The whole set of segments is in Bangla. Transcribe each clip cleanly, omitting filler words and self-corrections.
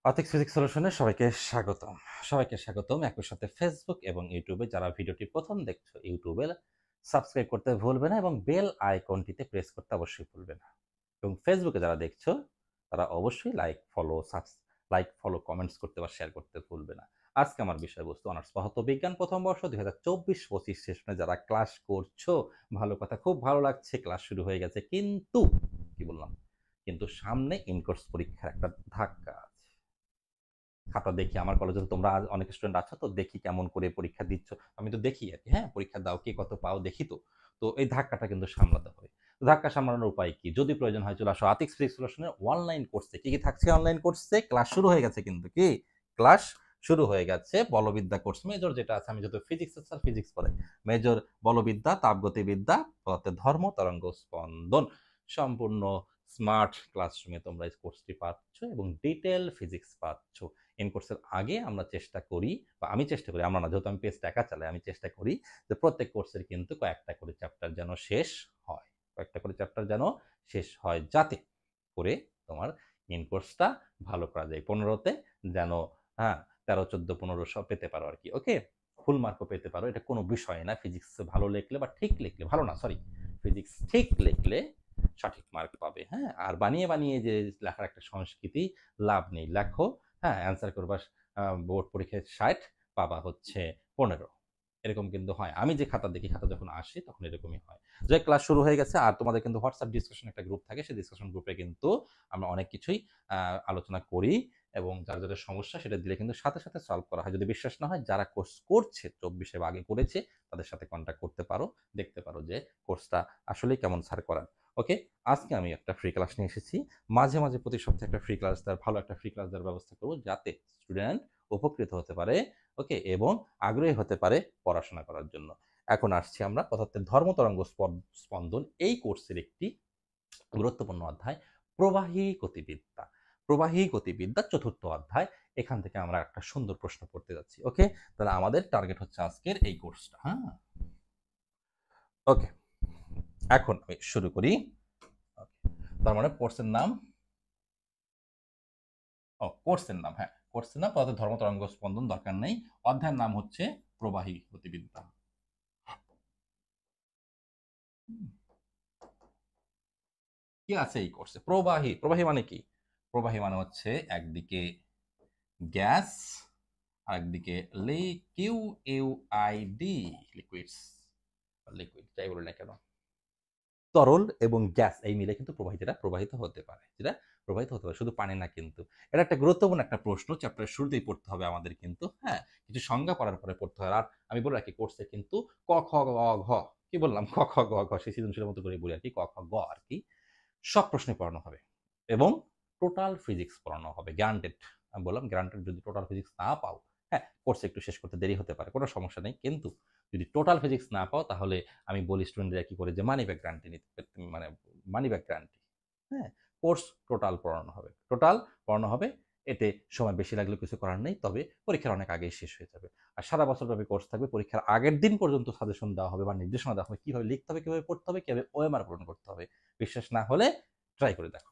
অথিক্স ফিজিক্স সলিউশনে সবাইকে স্বাগতম একই সাথে ফেসবুক এবং ইউটিউবে যারা ভিডিওটি প্রথম দেখছো ইউটিউবে সাবস্ক্রাইব করতে ভুলবে না এবং বেল আইকনটিতে প্রেস করতে অবশ্যই ভুলবে না এবং ফেসবুকে যারা দেখছো তারা অবশ্যই লাইক ফলো কমেন্টস করতে বা শেয়ার করতে ভুলবে না। আজকে আমার বিষয়বস্তু অনার্স পদার্থবিজ্ঞান প্রথম বর্ষ 2024-25 সেশনে যারা ক্লাস করছো, ভালো কথা, খুব ভালো লাগছে, ক্লাস শুরু হয়ে গেছে, কিন্তু কি বললাম, কিন্তু সামনে ইনকোর্স পরীক্ষার একটা ধাক্কা আছে। খাতা দেখি, আমার কলেজে তো তোমরা অনেক স্টুডেন্ট আছো, তো দেখি কেমন করে পরীক্ষা দিচ্ছ। আমি তো দেখি আর কি, হ্যাঁ, পরীক্ষা দাও, কে কত পাও দেখি। তো তো এই ধাক্কাটা কিন্তু সামলাতে হবে। তো ধাক্কা সামলানোর উপায় কি? যদি প্রয়োজন হয় চলে আসো আতিক্স ফিজিক্স সলিউশনের অনলাইন কোর্সে। কি কি থাকছে অনলাইন কোর্সে? ক্লাস শুরু হয়ে গেছে, কিন্তু কি ক্লাস শুরু হয়ে গেছে। বলবিদ্যা কোর্স মেজর যেটা আছে, আমি যত ফিজিক্স স্যার ফিজিক্স পড়ে, মেজর বলবিদ্যা, তাপগতিবিদ্যা, পদার্থের ধর্ম, তরঙ্গ স্পন্দন, সম্পূর্ণ স্মার্ট ক্লাসরুমে তোমরা এই কোর্সটি পাচ্ছ এবং ডিটেল ফিজিক্স পাচ্ছ। ইন কোর্সের আগে আমরা চেষ্টা করি, বা আমি চেষ্টা করি, আমরা না, যেহেতু আমি পেজটা একা চালাই, আমি চেষ্টা করি যে প্রত্যেক কোর্সের কিন্তু কয়েকটা করে চ্যাপ্টার যেন শেষ হয়, কয়েকটা করে চ্যাপ্টার যেন শেষ হয়, যাতে করে তোমার ইন কোর্সটা ভালো করা যায়। 15তে যেন, হ্যাঁ, 13, 14, 15 সব পেতে পারো আর কি। ওকে, ফুল মার্কও পেতে পারো, এটা কোনো বিষয় না। ফিজিক্স ভালো লিখলে বা ঠিক লিখলে, ভালো না সরি, ফিজিক্স ঠিক লিখলে সঠিক মার্ক পাবে। হ্যাঁ, আর বানিয়ে বানিয়ে যে লেখার একটা সংস্কৃতি, লাভ নেই। লেখো, হ্যাঁ, অ্যান্সার করবা, বোর্ড পরীক্ষায় 60, পাবা হচ্ছে 15, এরকম কিন্তু হয়। আমি যে খাতা দেখি, খাতা যখন আসে তখন এরকমই হয়। যে ক্লাস শুরু হয়ে গেছে, আর তোমাদের কিন্তু হোয়াটসঅ্যাপ ডিসকাশন একটা গ্রুপ থাকে, সেই ডিসকাশন গ্রুপে কিন্তু আমরা অনেক কিছুই আলোচনা করি এবং যার যাদের সমস্যা সেটা দিলে কিন্তু সাথে সাথে সলভ করা হয়। যদি বিশ্বাস না হয়, যারা কোর্স করছে 24-এ বা আগে করেছে, তাদের সাথে কন্ট্যাক্ট করতে পারো, দেখতে পারো যে কোর্সটা আসলেই কেমন স্যার করান। ওকে, আজকে আমি একটা ফ্রি ক্লাস নিয়ে এসেছি। মাঝে মাঝে প্রতি সপ্তাহে একটা ফ্রি ক্লাস দেওয়ার, ভালো একটা ফ্রি ক্লাস দেওয়ার ব্যবস্থা করবো, যাতে স্টুডেন্ট উপকৃত হতে পারে, ওকে, এবং আগ্রহী হতে পারে পড়াশোনা করার জন্য। এখন আসছি আমরা পদার্থের ধর্ম, তরঙ্গ স্পন্দন, এই কোর্সের একটি গুরুত্বপূর্ণ অধ্যায়, প্রবাহী গতিবিদ্যা। প্রবাহী গতিবিদ্যা চতুর্থ অধ্যায়। এখান থেকে আমরা একটা সুন্দর প্রশ্ন পড়তে যাচ্ছি। ওকে, তাহলে আমাদের টার্গেট হচ্ছে আজকের এই কোর্সটা। হ্যাঁ, ওকে, এখন আমি শুরু করি। তার মানে কোর্সের নাম, কোর্সের নাম, হ্যাঁ, কোর্সের নাম পদার্থের ধর্ম, তরঙ্গ স্পন্দন, দরকার নেই। অধ্যায়ের নাম হচ্ছে প্রবাহী গতিবিদ্যা। কি আছে এই কোর্সে? প্রবাহী, প্রবাহী মানে কি? প্রবাহী মানে হচ্ছে একদিকে গ্যাস, আরেকদিকে লিকিউআইডি, লিকুইডস, লিকুইড যাই বলি না কেন, তরল এবং গ্যাস এই মিলে কিন্তু যেটা প্রবাহিত হতে পারে, শুধু পানি না কিন্তু। এটা একটা গুরুত্বপূর্ণ একটা প্রশ্ন, চ্যাপ্টারের শুরুতেই পড়তে হবে আমাদের কিন্তু, হ্যাঁ, কিছু সংজ্ঞা পড়ার পরে পড়তে হয়। আর আমি বলে রাখি, কোর্সে কিন্তু ক খ গ ঘ, কি বললাম, ক খ গ ঘ, সেই সৃজনশীলের মতো করে বলি আর কি, ক খ গ আর কি, সব প্রশ্নে পড়ানো হবে এবং টোটাল ফিজিক্স পড়ানো হবে, গ্যারান্টেড। আমি বললাম গ্যারান্টেড, যদি টোটাল ফিজিক্স না পাও, হ্যাঁ, কোর্স একটু শেষ করতে দেরি হতে পারে, কোনো সমস্যা নেই, কিন্তু যদি টোটাল ফিজিক্স না পাও, তাহলে আমি বলি স্টুডেন্টরা কি করে, যে মানি ব্যাক গ্যারান্টি নিতে, মানে মানি ব্যাক গ্যারান্টি, হ্যাঁ, কোর্স টোটাল পড়ানো হবে, টোটাল পড়ানো হবে। এতে সময় বেশি লাগলেও কিছু করার নেই, তবে পরীক্ষার অনেক আগেই শেষ হয়ে যাবে। আর সারা বছরব্যাপী কোর্স থাকবে, পরীক্ষার আগের দিন পর্যন্ত সাজেশন দেওয়া হবে বা নির্দেশনা দেওয়া হবে, কিভাবে লিখতে হবে, কিভাবে পড়তে হবে, কিভাবে ওএমআর পূরণ করতে হবে। বিশ্বাস না হলে ট্রাই করে দেখো।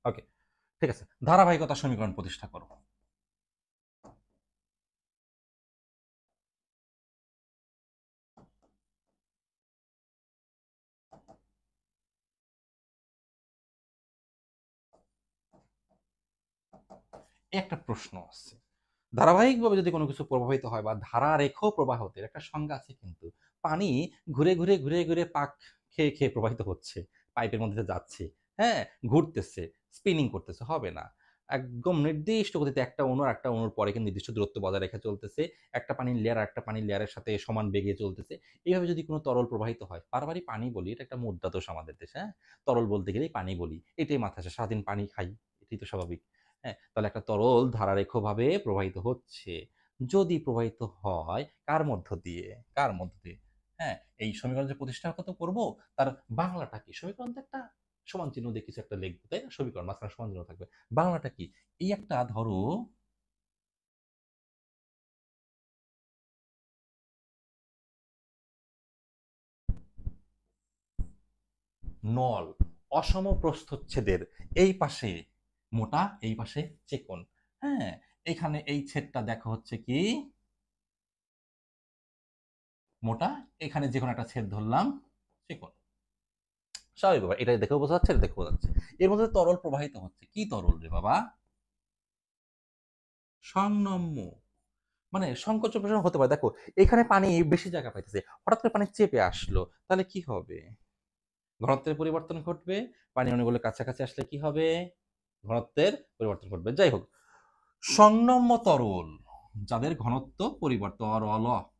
ওকে, ঠিক আছে, ধারাবাহিকতা সমীকরণ প্রতিষ্ঠা করো। একটা প্রশ্ন আছে, ধারাবাহিকভাবে যদি কোনো কিছু প্রভাবিত হয় বা ধারা রেখো প্রবাহতে, একটা সংজ্ঞা আছে কিন্তু। পানি ঘুরে ঘুরে ঘুরে ঘুরে পাক খেয়ে খেয়ে প্রবাহিত হচ্ছে, পাইপের মধ্যে যাচ্ছে, হ্যাঁ, ঘুরতেছে, স্পিনিং করতেছে, হবে না। একদম নির্দিষ্ট গতিতে একটা অণু আর একটা অণুর পরে কিন্তু নির্দিষ্ট দূরত্ব বজায় রেখে চলতেছে, একটা পানির লেয়ার আর একটা পানির লেয়ারের সাথে সমান বেগে চলতেছে। এইভাবে যদি কোনো তরল প্রবাহিত হয়, বারবারই পানি বলি, এটা একটা মুদ্রা দোষ আমাদের দেশে, হ্যাঁ, তরল বলতে গেলেই পানি বলি, এটাই মাথা আসে, সারাদিন পানি খাই, এটাই তো স্বাভাবিক। হ্যাঁ, তাহলে একটা তরল ধারারেখভাবে প্রবাহিত হচ্ছে, যদি প্রবাহিত হয় কার মধ্য দিয়ে, কার মধ্য দিয়ে, হ্যাঁ, এই সমীকরণ যে প্রতিষ্ঠা কত করবো, তার বাংলাটা কি? সমীকরণ তো একটা সমান চিহ্ন দিয়ে কিছু একটা লিখবো, তাই না? সমীকরণ মাঝখানে সমান চিহ্ন থাকবে, বাংলাটা কি? এই একটা ধরো নল, অসম প্রস্থচ্ছেদের এই পাশে মোটা, এই পাশে চিকন। হ্যাঁ, এখানে এই ছেদটা দেখো হচ্ছে কি মোটা, এখানে যে কোনো একটা ছেদ ধরলাম চিকন। স্বাভাবিক ব্যাপার, এটা দেখেও বোঝা যাচ্ছে, এটা দেখেও বোঝা যাচ্ছে। এর মধ্যে তরল প্রবাহিত হচ্ছে, কি তরল রে বাবা? সংনম্য, মানে সংকোচ প্রসারণ হতে পারে। দেখো এখানে পানি বেশি জায়গা পাইতেছে, হঠাৎ করে পানি চেপে আসলো, তাহলে কি হবে? ঘনত্বের পরিবর্তন ঘটবে। পানি অণুগুলো কাছাকাছি আসলে কি হবে? ঘনত্বের পরিবর্তন ঘটবে। যাই হোক, সংনম্য তরল যাদের ঘনত্ব পরিবর্তন,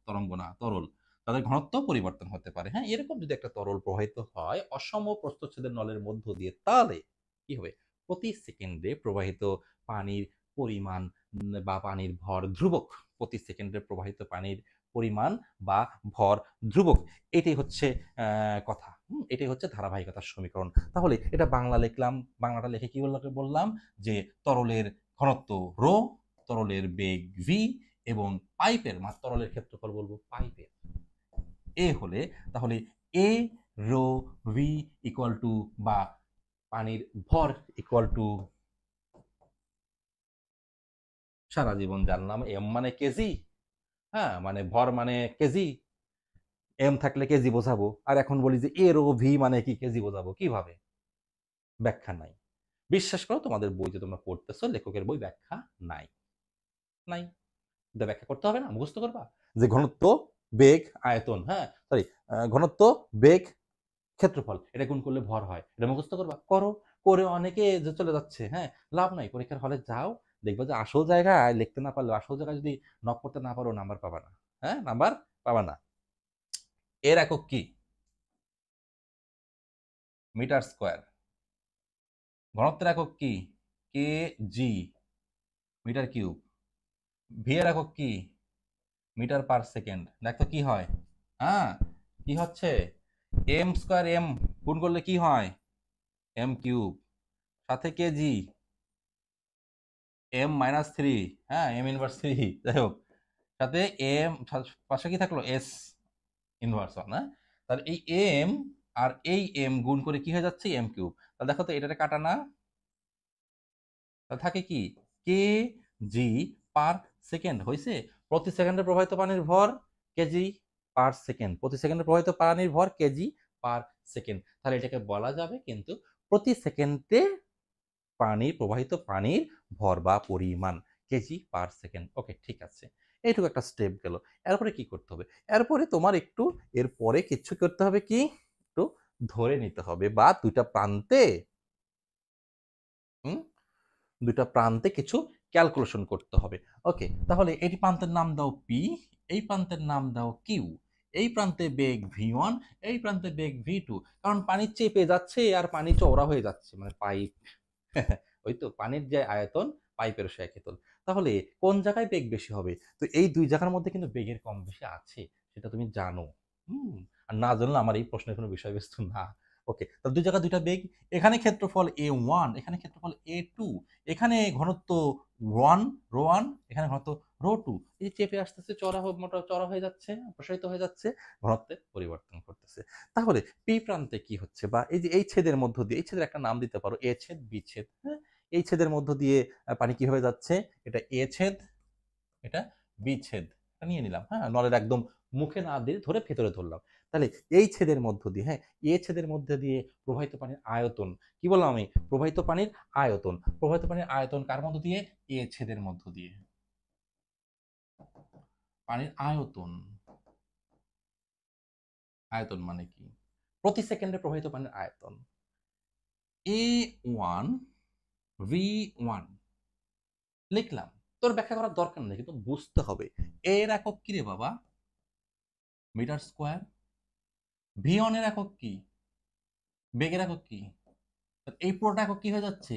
তরঙ্গ না, তরল, তাদের ঘনত্ব পরিবর্তন হতে পারে। হ্যাঁ, এরকম যদি একটা তরল প্রবাহিত হয় অসম প্রস্থচ্ছেদের নলের মধ্য দিয়ে, তাহলে কি হবে? প্রতি সেকেন্ডে প্রবাহিত পানির পরিমাণ বা পানির ভর ধ্রুবক। প্রতি সেকেন্ডে প্রবাহিত পানির পরিমাণ বা ভর ধ্রুবক। এটাই হচ্ছে কথা। এটাই হচ্ছে ধারাবাহিকতার সমীকরণ। তাহলে এটা বাংলা লিখলাম, বাংলাটা লিখে কি বললাম যে তরলের ঘনত্ব রো, তরলের বেগ ভি, এবং পাইপের তরলের ক্ষেত্রফল বলবো পাইপের এ হলে, তাহলে এ রো ভি ইকুয়াল টু, বা পানির ভর ইকুয়াল টু, সারা জীবন জানলাম এম মানে কেজি। হ্যাঁ, মানে ভর মানে কেজি, এম থাকলে কেজি বোঝাবো, আর এখন বলি যে এ রো ভি মানে কি কেজি বোঝাবো, কিভাবে? ব্যাখ্যা নাই। বিশ্বাস করো, তোমাদের বই যে তোমরা পড়তেছো, লেখকের বই ব্যাখ্যা নাই, নাই। এটা ব্যাখ্যা করতে হবে না, মুখস্থ করবা যে ঘনত্ব, বেগ, আয়তন, হ্যাঁ সরি, ঘনত্ব, বেগ, ক্ষেত্রফল, এটা গুণ করলে ভর হয়, এটা মুখস্থ করবা, করো। করে অনেকে যে চলে যাচ্ছে, হ্যাঁ লাভ নাই, পরীক্ষার হলে যাও, দেখবা যে আসল জায়গায় লিখতে না পারলে, আসল জায়গায় যদি নক করতে না পারো, নাম্বার পাবা না। হ্যাঁ, নাম্বার পাবা না। এর একক কি? Metre square. ঘনত্বের একক কি? K G, metre cube. V এর একক কি? Metre per second. দেখো কি হয়, হ্যাঁ কি হচ্ছে? এম স্কোয়ার, এম গুণ করলে কি হয়? এম কিউব, সাথে কেজি, এম মাইনাস থ্রি, হ্যাঁ এম ইনভার্স থ্রি, যাই হোক, সাথে এম, পাশে কি থাকলো? S inverse one. হ্যাঁ, তাহলে এই এম আর এই এম গুণ করে কি হয়ে যাচ্ছে? M cube. তাহলে দেখো তো, এটাতে কাটা না, তাহলে থাকে কি? কে জি পার সেকেন্ড হয়েছে। প্রতি সেকেন্ডে প্রবাহিত পানির ভর কেজি পার সেকেন্ড, প্রতি সেকেন্ডে প্রবাহিত পানির ভর কেজি পার সেকেন্ড। তাহলে এটাকে বলা যাবে কিন্তু প্রতি সেকেন্ডে প্রবাহিত পানির ভর বা পরিমাণ, কেজি পার সেকেন্ড। ওকে, ঠিক আছে, এইটুকু একটা স্টেপ গেল। এরপরে কি করতে হবে? এরপরে তোমার একটু, এরপরে কিছু করতে হবে কি, একটু ধরে নিতে হবে, বা দুইটা প্রান্তে, হুম, দুইটা প্রান্তে কিছু ক্যালকুলেশন করতে হবে। ওকে, তাহলে এই প্রান্তের নাম দাও পি, এই প্রান্তের নাম দাও কিউ। এই প্রান্তে বেগ ভি ওয়ান, এই প্রান্তে বেগ ভি টু। কারণ পানি চেপে যাচ্ছে আর পানি চওড়া হয়ে যাচ্ছে, মানে পাইপ ওই তো পানির যে আয়তন, পাইপের সে একই। তাহলে কোন জায়গায় বেগ বেশি হবে? তো এই দুই জায়গার মধ্যে কিন্তু বেগের কম বেশি আছে, সেটা তুমি জানো। হুম, আর না জানলে আমার এই প্রশ্নের কোনো বিষয়বস্তু না। ওকে, তাহলে দুই জায়গা দুইটা বেগ, এখানে ক্ষেত্রফল এ ওয়ান, এখানে ক্ষেত্রফল এ টু, এখানে ঘনত্ব ওয়ান, রো ওয়ান, এখানে ঘনত্ব রো টু। এই চেপে আসতেছে, চড়া মোটা চড়া হয়ে যাচ্ছে, প্রসারিত হয়ে যাচ্ছে, ঘনত্বের পরিবর্তন করতেছে। তাহলে পি প্রান্তে কি হচ্ছে, বা এই যে এই ছেদের মধ্য দিয়ে, এই ছেদের একটা নাম দিতে পারো এ ছেদ, বি ছেদ। হ্যাঁ, এই ছেদের মধ্য দিয়ে পানি কিভাবে যাচ্ছে? এটা এ ছেদ, এটা বি ছেদ, নিয়ে নিলাম। হ্যাঁ, নলের একদম মুখে না দিয়ে ধরে ভেতরে ধরলাম। তাহলে এই ছেদের মধ্য দিয়ে, হ্যাঁ এ ছেদের মধ্যে দিয়ে প্রবাহিত পানির আয়তন, কি বললাম আমি? প্রবাহিত পানির আয়তন, প্রবাহিত পানির আয়তন কার মধ্য দিয়ে? এ ছেদের মধ্য দিয়ে। পানির আয়তন, আয়তন মানে কি? প্রতি সেকেন্ডে প্রবাহিত পানির আয়তন। এ ওয়ান ভি ওয়ান লিখলাম, তোর ব্যাখ্যা করার দরকার নেই, কিন্তু বুঝতে হবে। এর একক কি রে বাবা? Metre square. ভি ওয়ান এর একক কি? বেগের একক কি? এই পুরোটা একক কি হয়ে যাচ্ছে?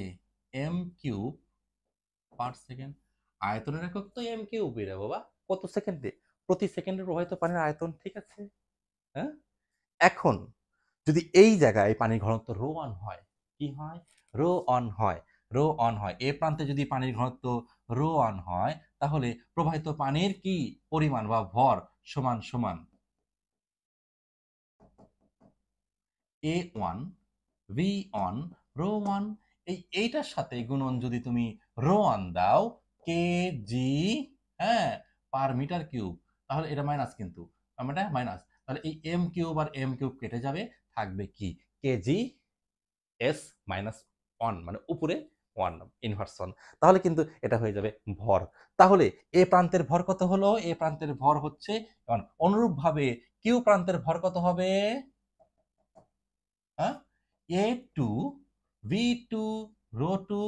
M cube per second. আয়তনের একক তো এম কিউব রে বাবা। কত সেকেন্ডে? প্রতি সেকেন্ডে প্রবাহিত পানির আয়তন, ঠিক আছে। হ্যাঁ, এখন যদি এই জায়গায় পানির ঘনত্ব রো অন হয়, কি হয়? রো অন হয়, রো অন হয়, এ প্রান্তে যদি পানির ঘনত্ব রো অন হয়, তাহলে প্রবাহিত পানির কি পরিমাণ বা ভর সমান সমান A one V one rho one এইটার সাথে গুণন যদি তুমি রো ওয়ান দাও, কেজি, হ্যাঁ, পার মিটার কিউব, তাহলে এটা মাইনাস, কিন্তু এটা মাইনাস, তাহলে এই এম কিউব আর এম কিউব কেটে যাবে, থাকবে কি কেজি এস মাইনাস ওয়ান, মানে উপরে ওয়ান, ইনভার্স ওয়ান। তাহলে কিন্তু এটা হয়ে যাবে ভর। তাহলে এ প্রান্তের ভর কত হলো? এ প্রান্তের ভর হচ্ছে অনুরূপ ভাবে কিউ প্রান্তের ভর কত হবে? হ্যাঁ, A two V two rho two.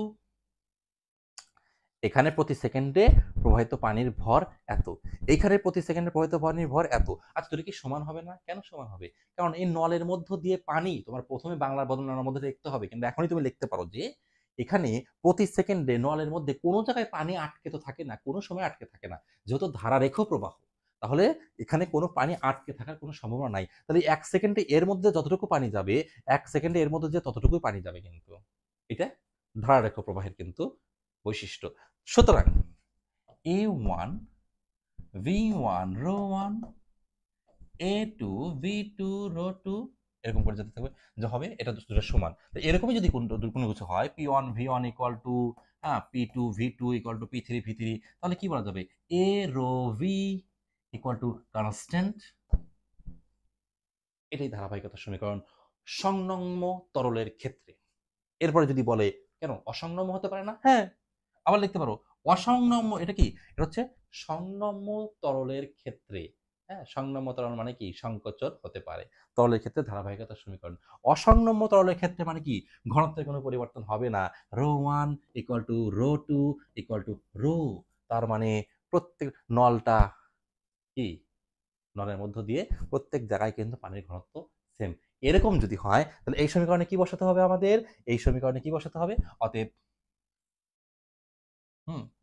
এখানে প্রতি সেকেন্ডে প্রবাহিত পানির ভর এত, এইখানে প্রতি সেকেন্ডে প্রবাহিত পানির ভর এত। আচ্ছা, দুটো কি সমান হবে না? কেন সমান হবে? কারণ এই নলের মধ্য দিয়ে পানি, তোমার প্রথমে বাংলার বর্ণনার মধ্যে লিখতে হবে, কিন্তু এখনই তুমি লিখতে পারো যে এখানে প্রতি সেকেন্ডে নলের মধ্যে কোনো জায়গায় পানি আটকে তো থাকে না, কোনো সময় আটকে থাকে না, যেহেতু ধারারেখ প্রবাহ, তাহলে এখানে কোনো পানি আটকে থাকার কোনো সম্ভাবনা নাই। তাহলে এক সেকেন্ডে এর মধ্যে যতটুকু পানি যাবে, এক সেকেন্ডে এর মধ্যে যে ততটুকুই পানি যাবে, কিন্তু এটা ধারারেখ প্রবাহের কিন্তু বৈশিষ্ট্য। সুতরাং A one V one rho one, A two V two rho two, এরকম করে যেতে থাকবে, যে হবে এটা দুটো সমান। এরকমই যদি কোনো কিছু হয়, P one V one equal to, হ্যাঁ, P two V two equal to P three V three, তাহলে কি বলা যাবে? A rho V equal to constant. এটাই ধারাবাহিকতার সমীকরণ সংনম্য তরলের ক্ষেত্রে। এরপরে যদি বলে কেন অসংনম্য হতে পারে না? হ্যাঁ, আবার লিখতে পারো অসংনম্য। এটা কি? এটা হচ্ছে সংনম্য তরলের ক্ষেত্রে। হ্যাঁ, সংনম্য তরল মানে কি? সংকোচন হতে পারে তরলের ক্ষেত্রে ধারাবাহিকতার সমীকরণ। অসংনম্য তরলের ক্ষেত্রে মানে কি? ঘনত্বের কোনো পরিবর্তন হবে না, rho one equal to rho two equal to rho. তার মানে প্রত্যেক নলটা কি, নলের মধ্য দিয়ে প্রত্যেক জায়গায় কিন্তু পানির ঘনত্ব সেম। এরকম যদি হয়, তাহলে এই সমীকরণে কি বসাতে হবে আমাদের? এই সমীকরণে কি বসাতে হবে? অতএব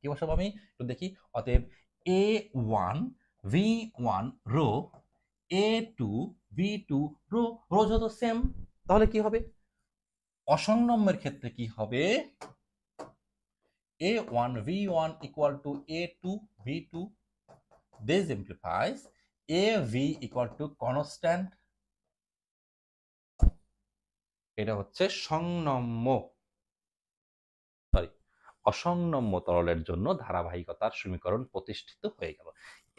কি বসাবো আমি একটু দেখি। অতএব A one V one rho, A two V two rho, rho যত সেম, তাহলে কি হবে? অসংনম্যের ক্ষেত্রে কি হবে? A one V one equal to A two V two, this implies AV equal to constant। এটা হচ্ছে সংনম্য, সরি, অসংনম্য তরলের জন্য ধারাবাহিকতার সমীকরণ প্রতিষ্ঠিত হয়ে গেল।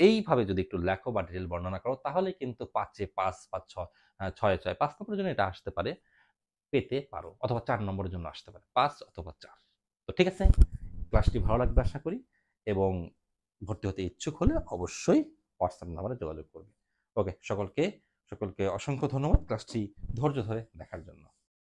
এইভাবে যদি একটু লেখো বা ডিটেল বর্ণনা করো, তাহলে কিন্তু 5-এ 5, 5 6, 6-এ 6, 5 নম্বরের জন্য এটা আসতে পারে, পেতে পারো, অথবা 4 নম্বরের জন্য আসতে পারে, 5 অথবা 4। তো ঠিক আছে, ক্লাসটি ভালো লাগবে আশা করি, এবং ভর্তি হতে ইচ্ছুক হলে অবশ্যই হোয়াটসঅ্যাপ নাম্বারে যোগাযোগ করবে। ওকে, সকলকে সকলকে অসংখ্য ধন্যবাদ ক্লাসটি ধৈর্য ধরে দেখার জন্য।